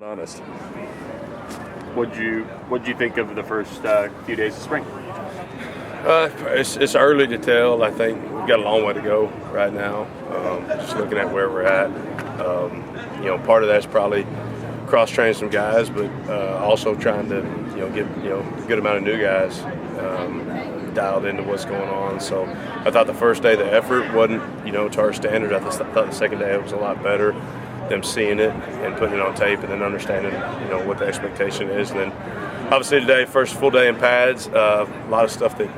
Honest. What'd you think of the first few days of spring? It's early to tell. I think we've got a long way to go right now. Just looking at where we're at, part of that's probably cross-training some guys, but also trying to get a good amount of new guys dialed into what's going on. So I thought the first day the effort wasn't to our standard. I thought the second day it was a lot better. Them seeing it and putting it on tape and then understanding what the expectation is. And then obviously today, first full day in pads, a lot of stuff that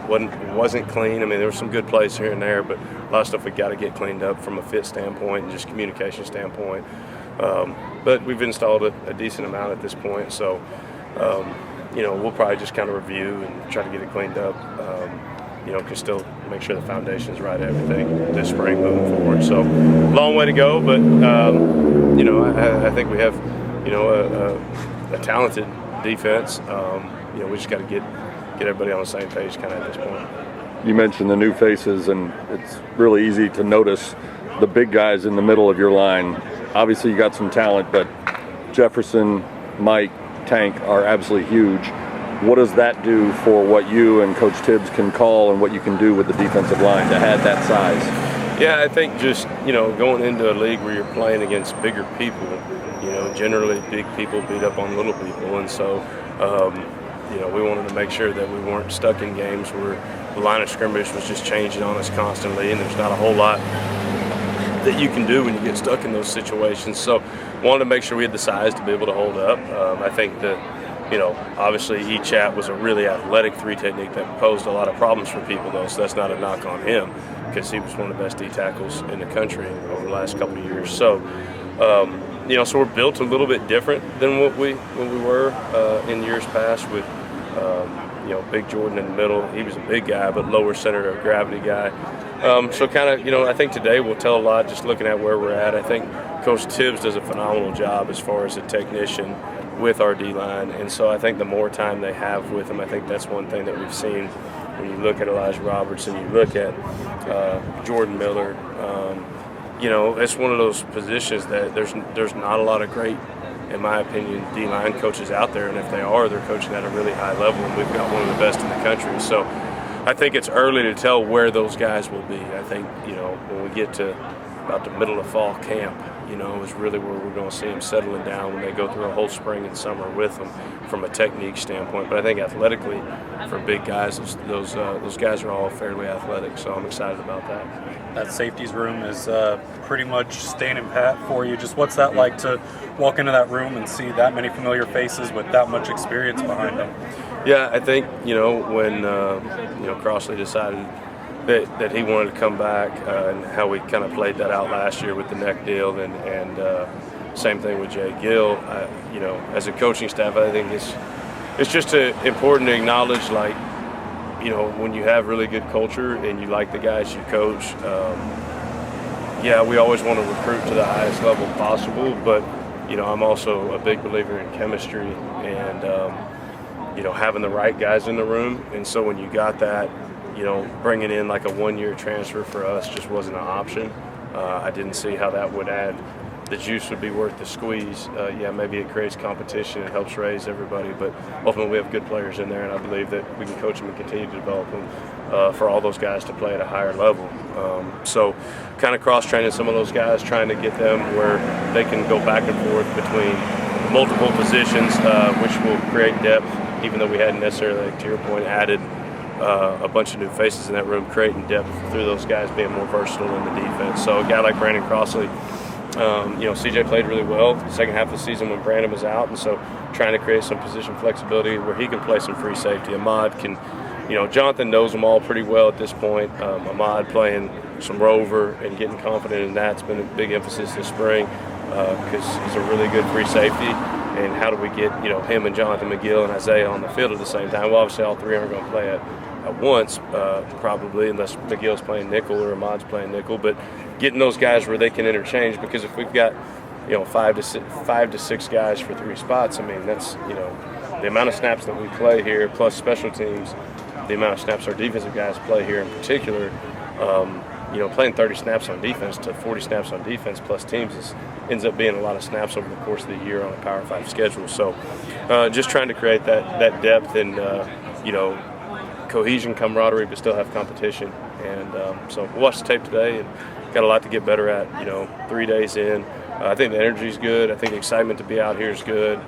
wasn't clean. I mean, there were some good plays here and there, but a lot of stuff we got to get cleaned up from a fit standpoint and just communication standpoint. But we've installed a decent amount at this point, so we'll probably just kind of review and try to get it cleaned up. Can still make sure the foundation's right, everything this spring moving forward. So long way to go, but I think we have a talented defense. We just got to get everybody on the same page kind of at this point. You mentioned the new faces, and it's really easy to notice the big guys in the middle of your line. Obviously, you got some talent, but Jefferson, Mike, Tank are absolutely huge. What does that do for what you and Coach Tibbs can call and what you can do with the defensive line to have that size? Yeah, I think just, going into a league where you're playing against bigger people, generally big people beat up on little people. And so, we wanted to make sure that we weren't stuck in games where the line of scrimmage was just changing on us constantly, and there's not a whole lot that you can do when you get stuck in those situations. So wanted to make sure we had the size to be able to hold up. I think that, obviously E-Chat was a really athletic three technique that posed a lot of problems for people, though, so that's not a knock on him because he was one of the best D tackles in the country over the last couple of years. So, so we're built a little bit different than what we were in years past with, Big Jordan in the middle. He was a big guy, but lower center of gravity guy. So kind of, I think today will tell a lot just looking at where we're at. I think Coach Tibbs does a phenomenal job as far as a technician with our D-line, and so I think the more time they have with him, I think that's one thing that we've seen when you look at Elijah Robertson, you look at Jordan Miller. It's one of those positions that there's not a lot of great, in my opinion, D-line coaches out there, and if they are, they're coaching at a really high level, and we've got one of the best in the country. So I think it's early to tell where those guys will be. I think, when we get to about the middle of fall camp, is really where we're going to see them settling down when they go through a whole spring and summer with them from a technique standpoint. But I think athletically, for big guys, those guys are all fairly athletic, so I'm excited about that. That safeties room is pretty much standing pat for you. Just what's that like to walk into that room and see that many familiar faces with that much experience behind them? Yeah, I think, when Crossley decided that he wanted to come back and how we kind of played that out last year with the neck deal and same thing with Jay Gill. As a coaching staff, I think it's just important to acknowledge, like, when you have really good culture and you like the guys you coach, we always want to recruit to the highest level possible, but, I'm also a big believer in chemistry and, having the right guys in the room. And so when you got that, bringing in like a one-year transfer for us just wasn't an option. I didn't see how that would add. The juice would be worth the squeeze. Maybe it creates competition, it helps raise everybody, but ultimately we have good players in there, and I believe that we can coach them and continue to develop them for all those guys to play at a higher level. So kind of cross-training some of those guys, trying to get them where they can go back and forth between multiple positions, which will create depth, even though we hadn't necessarily, to your point, added a bunch of new faces in that room, creating depth through those guys being more versatile in the defense. So a guy like Brandon Crossley, CJ played really well the second half of the season when Brandon was out, and so trying to create some position flexibility where he can play some free safety. Ahmad can, Jonathan knows them all pretty well at this point. Ahmad playing some rover and getting confident in that's been a big emphasis this spring because he's a really good free safety. And how do we get, him and Jonathan McGill and Isaiah on the field at the same time? Well, obviously all three aren't going to play at once, probably, unless McGill's playing nickel or Ahmad's playing nickel. But getting those guys where they can interchange, because if we've got, 5 to 6 guys for 3 spots, I mean, that's, the amount of snaps that we play here, plus special teams, the amount of snaps our defensive guys play here in particular, playing 30 snaps on defense to 40 snaps on defense plus teams ends up being a lot of snaps over the course of the year on a Power 5 schedule. So just trying to create that depth and, cohesion, camaraderie, but still have competition. And so we'll watch the tape today and got a lot to get better at, 3 days in. I think the energy is good. I think the excitement to be out here is good.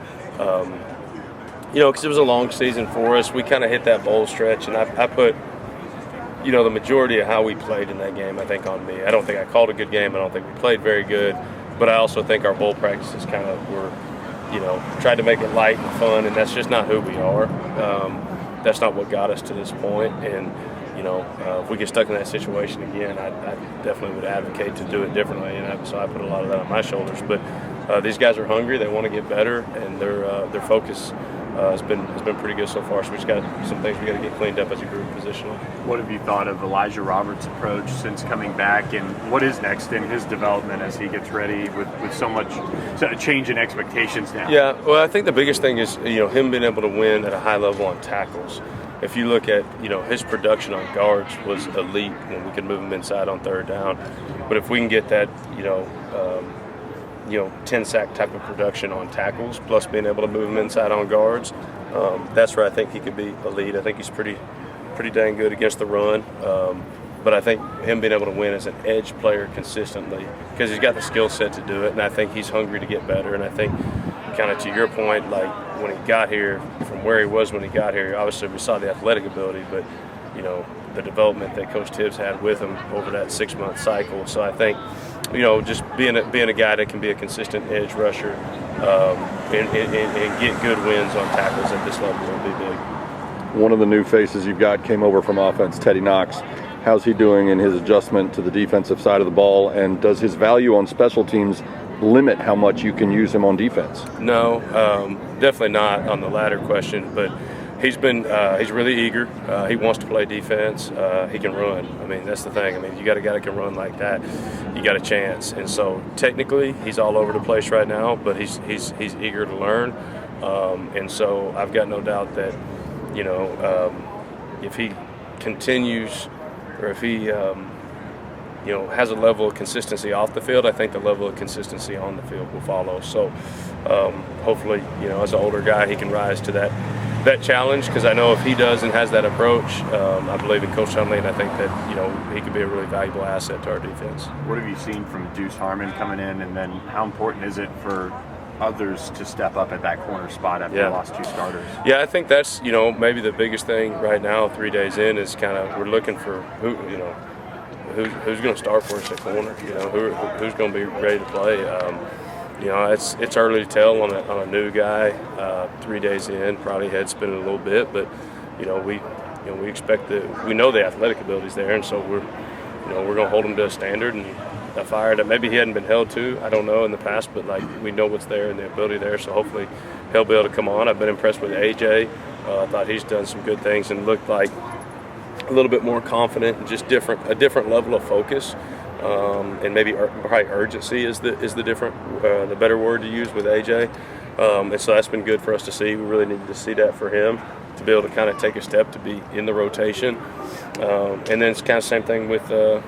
Because it was a long season for us. We kind of hit that bowl stretch, and I put, the majority of how we played in that game, I think, on me. I don't think I called a good game. I don't think we played very good. But I also think our bowl practices kind of were, tried to make it light and fun, and that's just not who we are. That's not what got us to this point. And, if we get stuck in that situation again, I definitely would advocate to do it differently. And so I put a lot of that on my shoulders. But these guys are hungry. They want to get better, and their focus has been pretty good so far. So we just got some things we got to get cleaned up as a group positionally. What have you thought of Elijah Roberts' approach since coming back, and what is next in his development as he gets ready with so much change in expectations now? Yeah, well, I think the biggest thing is him being able to win at a high level on tackles. If you look at his production on guards was elite when we could move him inside on third down, but if we can get that 10 sack type of production on tackles, plus being able to move him inside on guards, that's where I think he could be elite. I think he's pretty dang good against the run. But I think him being able to win as an edge player consistently, because he's got the skill set to do it, and I think he's hungry to get better. And I think, kind of to your point, like when he got here, from where he was when he got here, obviously we saw the athletic ability, but the development that Coach Tibbs had with him over that 6-month cycle. So I think, just being a guy that can be a consistent edge rusher and get good wins on tackles at this level will be big. One of the new faces you've got came over from offense, Teddy Knox. How's he doing in his adjustment to the defensive side of the ball, and does his value on special teams limit how much you can use him on defense? No, definitely not on the latter question, but he's really eager. He wants to play defense. He can run. I mean, that's the thing. I mean, you got a guy that can run like that, you got a chance. And so technically he's all over the place right now, but he's eager to learn. And so I've got no doubt that, if he continues, or if he has a level of consistency off the field, I think the level of consistency on the field will follow. So hopefully, as an older guy, he can rise to that challenge, because I know if he does and has that approach, I believe in Coach Huntley, and I think that he could be a really valuable asset to our defense. What have you seen from Deuce Harmon coming in, and then how important is it for others to step up at that corner spot after the last 2 starters? Yeah, I think that's maybe the biggest thing right now, 3 days in, is kind of we're looking for who's going to start for us at corner. Who's going to be ready to play. It's early to tell on a new guy. 3 days in, probably head spinning a little bit, but we expect we know the athletic ability's there, and so we're going to hold him to a standard and a fire that maybe he hadn't been held to, I don't know, in the past, but we know what's there and the ability there, so hopefully he'll be able to come on. I've been impressed with AJ. I thought he's done some good things and looked like a little bit more confident and just a different level of focus, and maybe probably urgency is the better word to use with AJ. And so that's been good for us to see. We really needed to see that for him to be able to kind of take a step to be in the rotation. And then it's kind of the same thing with 4,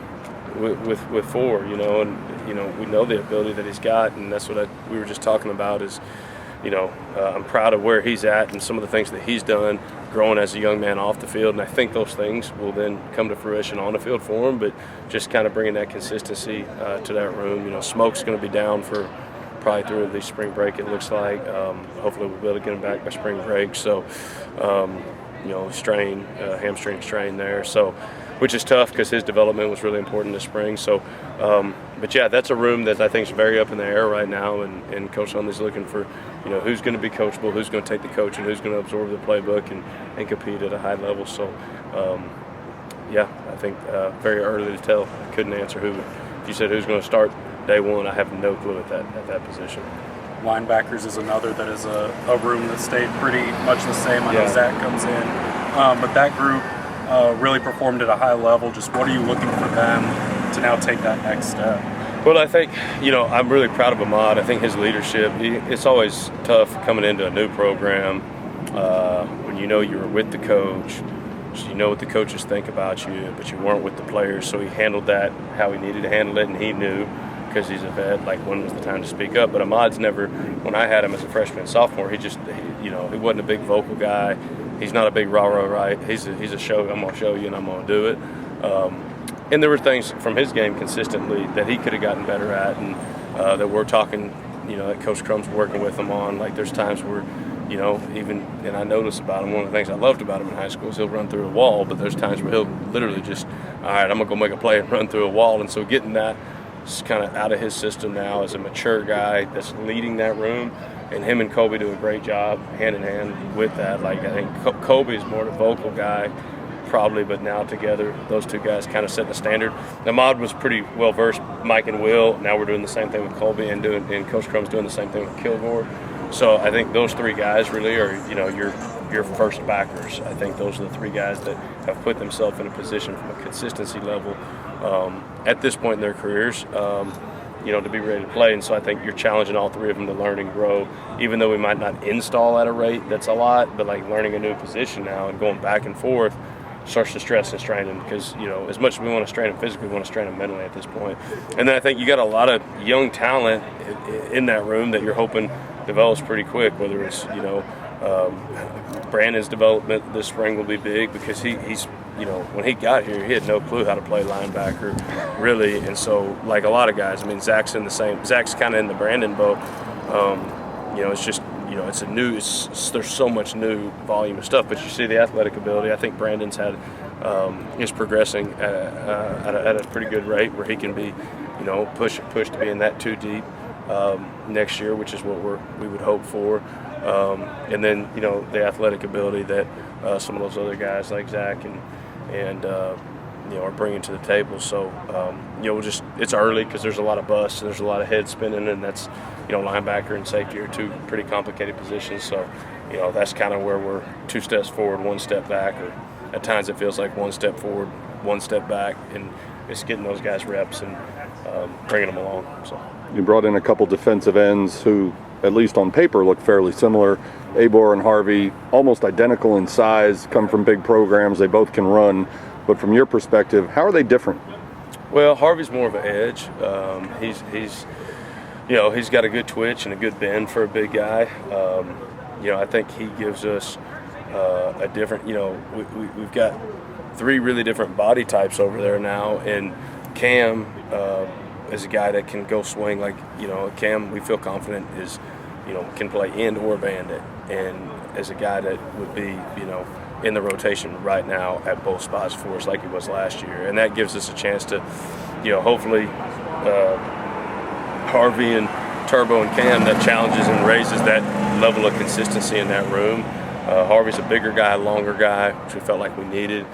and we know the ability that he's got, and that's what we were just talking about is, I'm proud of where he's at and some of the things that he's done growing as a young man off the field, and I think those things will then come to fruition on the field for him, but just kind of bringing that consistency to that room. Smoke's going to be down for probably through at least spring break, it looks like. Hopefully we'll be able to get him back by spring break. So, hamstring strain there. So, which is tough because his development was really important this spring. So, but yeah, that's a room that I think is very up in the air right now, and Coach Huntley's looking for, who's going to be coachable, who's going to take the coach, and who's going to absorb the playbook and compete at a high level. So, I think very early to tell. I couldn't answer who. If you said who's going to start day one, I have no clue at that position. Linebackers is another that is a room that stayed pretty much the same. I know Zach comes in, but that group really performed at a high level. Just what are you looking for them to now take that next step? Well, I think, I'm really proud of Ahmad. I think his leadership, it's always tough coming into a new program when you were with the coach. So you know what the coaches think about you, but you weren't with the players. So he handled that how he needed to handle it, and he knew, because he's a vet, like when was the time to speak up. But Ahmad's never, when I had him as a freshman and sophomore, he wasn't a big vocal guy. He's not a big rah-rah, right? He's a show, I'm going to show you and I'm going to do it. And there were things from his game consistently that he could have gotten better at, and that we're talking, that Coach Crum's working with him on. Like there's times where, and I noticed about him, one of the things I loved about him in high school is he'll run through a wall, but there's times where he'll literally just, all right, I'm going to go make a play and run through a wall. And so getting that is kind of out of his system now as a mature guy that's leading that room, and him and Kobe do a great job hand in hand with that. Like I think Kobe is more the vocal guy probably, but now together those two guys kind of set the standard. Ahmad was pretty well versed, Mike and Will. Now we're doing the same thing with Colby, and Coach Crum's doing the same thing with Kilgore. So I think those three guys really are, your first backers. I think those are the three guys that have put themselves in a position from a consistency level at this point in their careers, to be ready to play. And so I think you're challenging all three of them to learn and grow, even though we might not install at a rate that's a lot, but like learning a new position now and going back and forth starts to stress and strain them, because as much as we want to strain them physically, we want to strain them mentally at this point. And then I think you got a lot of young talent in that room that you're hoping develops pretty quick, whether it's Brandon's development this spring will be big, because he's when he got here he had no clue how to play linebacker really. And so like a lot of guys, I mean Zach's kind of in the Brandon boat. It's just there's so much new volume of stuff, but you see the athletic ability. I think Brandon's is progressing at a pretty good rate where he can be, push to be in that 2 deep next year, which is what we would hope for. And then the athletic ability that some of those other guys like Zach and are bringing to the table. So it's early because there's a lot of busts and there's a lot of head spinning, and that's linebacker and safety are two pretty complicated positions. So that's kind of where we're 2 steps forward, 1 step back, or at times it feels like 1 step forward, 1 step back, and it's getting those guys reps and bringing them along. So you brought in a couple defensive ends who, at least on paper, look fairly similar. Abor and Harvey, almost identical in size, come from big programs. They both can run. But from your perspective, how are they different? Well, Harvey's more of an edge. He's got a good twitch and a good bend for a big guy. I think he gives us a different, we've got 3 really different body types over there now. And Cam is a guy that can go swing. Like, Cam, we feel confident is, can play end or bandit. And as a guy that would be, in the rotation right now at both spots for us like he was last year. And that gives us a chance to, hopefully Harvey and Turbo and Cam, that challenges and raises that level of consistency in that room. Harvey's a bigger guy, longer guy, which we felt like we needed.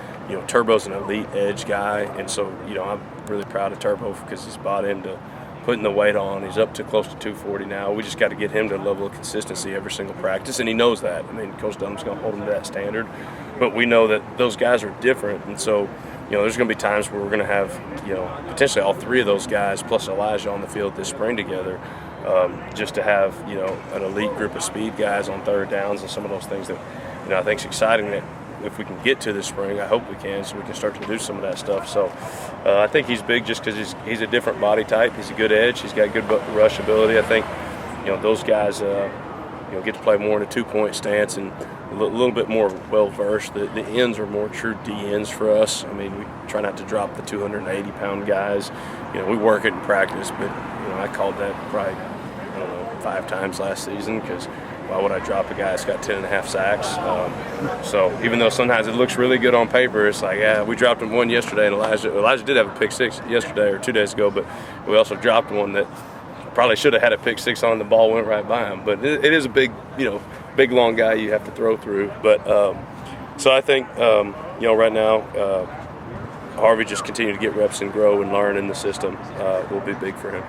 Turbo's an elite edge guy, and so, I'm really proud of Turbo because he's bought into putting the weight on. He's up to close to 240 now. We just got to get him to a level of consistency every single practice, and he knows that. I mean, Coach Dunham's going to hold him to that standard, but we know that those guys are different, and so, there's going to be times where we're going to have, potentially all 3 of those guys plus Elijah on the field this spring together, just to have, an elite group of speed guys on third downs and some of those things that, I think is exciting that if we can get to this spring. I hope we can, so we can start to do some of that stuff. So I think he's big just because he's a different body type. He's a good edge. He's got good rush ability. I think, those guys, get to play more in a 2-point stance and a little bit more well-versed. The ends are more true D ends for us. I mean, we try not to drop the 280-pound guys. We work it in practice, but, I called that probably, 5 times last season because why would I drop a guy that's got 10.5 sacks? So even though sometimes it looks really good on paper, it's like, yeah, we dropped him one yesterday, and Elijah did have a pick 6 yesterday or 2 days ago, but we also dropped one that probably should have had a pick 6 on. The ball went right by him. But it is a big, big long guy you have to throw through. But so I think right now Harvey just continue to get reps and grow and learn in the system will be big for him.